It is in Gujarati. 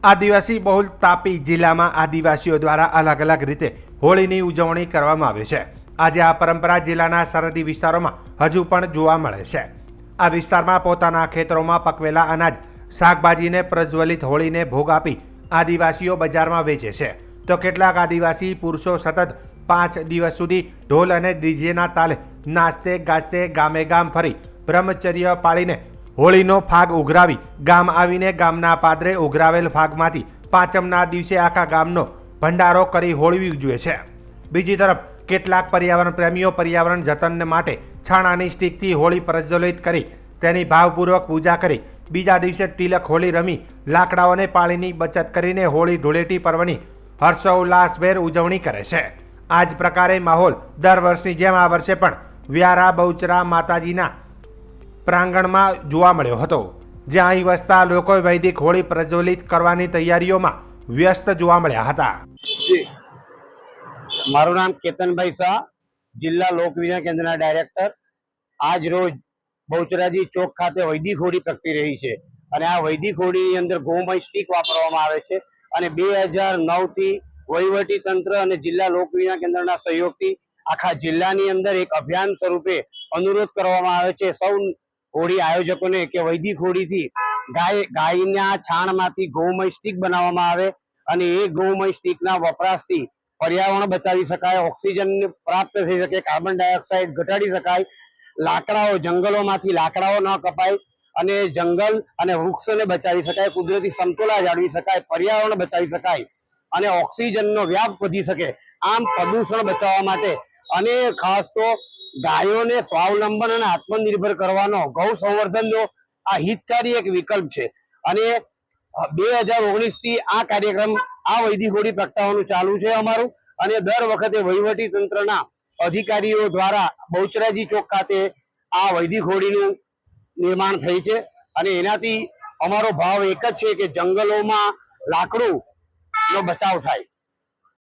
આદિવાસી બહુલ તાપી જિલ્લામાં આદિવાસીઓ દ્વારા અલગ અલગ રીતે હોળીની ઉજવણી કરવામાં આવે છે। આજે આ પરંપરા જિલ્લાના સરહદી વિસ્તારોમાં હજુ પણ જોવા મળે છે। આ વિસ્તારમાં પોતાના ખેતરોમાં પકવેલા અનાજ શાકભાજીને પ્રજ્વલિત હોળીને ભોગ આપી આદિવાસીઓ બજારમાં વેચે છે, તો કેટલાક આદિવાસી પુરુષો સતત 5 દિવસ સુધી ઢોલ અને ડીજેના તાલે નાચતે ગાજતે ગામે ગામ ફરી બ્રહ્મચર્ય પાળીને હોળીનો ફાગ ઉઘરાવી ગામ આવીને ગામના પાદરે ઉઘરાવેલ ફાગમાંથી પાંચમના દિવસે આખા ગામનો ભંડારો કરી હોળી ઉજવે છે। બીજી તરફ કેટલાક પર્યાવરણ પ્રેમીઓ પર્યાવરણ જતન માટે છાણાની સ્ટીકથી હોળી પ્રજ્વલિત કરી તેની ભાવપૂર્વક પૂજા કરી બીજા દિવસે તિલક હોળી રમી લાકડાઓને પાણીની બચત કરીને હોળી ધૂળેટી પર્વની હર્ષોલ્લાસભેર ઉજવણી કરે છે। આ જ પ્રકારે માહોલ દર વર્ષની જેમ આ વર્ષે પણ વ્યારા બહુચરા માતાજીના પ્રાંગણમાં જોવા મળ્યો હતો, જ્યાં અહીં વસતા લોકો વૈદિક હોળી પ્રજ્વલિત કરવાની તૈયારીઓમાં વ્યસ્ત જોવા મળ્યા હતા। મારું નામ કેતનભાઈ શાહ, જિલ્લા લોક વિજ્ઞાન કેન્દ્રના ડાયરેક્ટર। આજ રોજ બહુચરાજી ચોક ખાતે વૈદિક હોળી પ્રગટી રહી છે અને આ વૈદિક હોળીની અંદર ગૌમય સ્ટીક વાપરવામાં આવે છે અને 2009 થી વહીવટી તંત્ર અને જિલ્લા લોક વિજ્ઞાન કેન્દ્રના સહયોગથી આખા જિલ્લાની અંદર એક અભિયાન સ્વરૂપે અનુરોધ કરવામાં આવે છે સૌ હોળી આયોજકોને કે વૈદિક હોળીથી ગાયના છાણમાંથી ગૌમય સ્ટીક બનાવવામાં આવે અને એ ગૌમય સ્ટીકના વપરાશથી પર્યાવરણ બચાવી શકાય, ઓક્સિજન પ્રાપ્ત થઈ શકે, કાર્બન ડાયોક્સાઇડ ઘટાડી શકાય, લાકડાઓ જંગલોમાંથી લાકડાઓ ન કપાય અને જંગલ અને વૃક્ષોને બચાવી શકાય, કુદરતી સમતોલા જાળવી શકાય, પર્યાવરણ બચાવી શકાય અને ઓક્સિજનનો વ્યાપ વધી શકે। આમ પ્રદૂષણ બચાવવા માટે અને ખાસ તો ગાયોને સ્વાવલંબન અને આત્મનિર્ભર કરવાનો ગૌ સંવર્ધનનો આ હિતકારી એક વિકલ્પ છે અને 2019 થી આ કાર્યક્રમ આ વૈદિક હોળી પ્રગટાવવાનું ચાલુ છે અમારું અને દર વખતે વહીવટી તંત્રના અધિકારીઓ દ્વારા બહુચરાજી ચોક ખાતે આ વૈદિક હોળીનું નિર્માણ થઈ છે અને એનાથી અમારો ભાવ એક જ છે કે જંગલોમાં લાકડુંનો બચાવ થાય।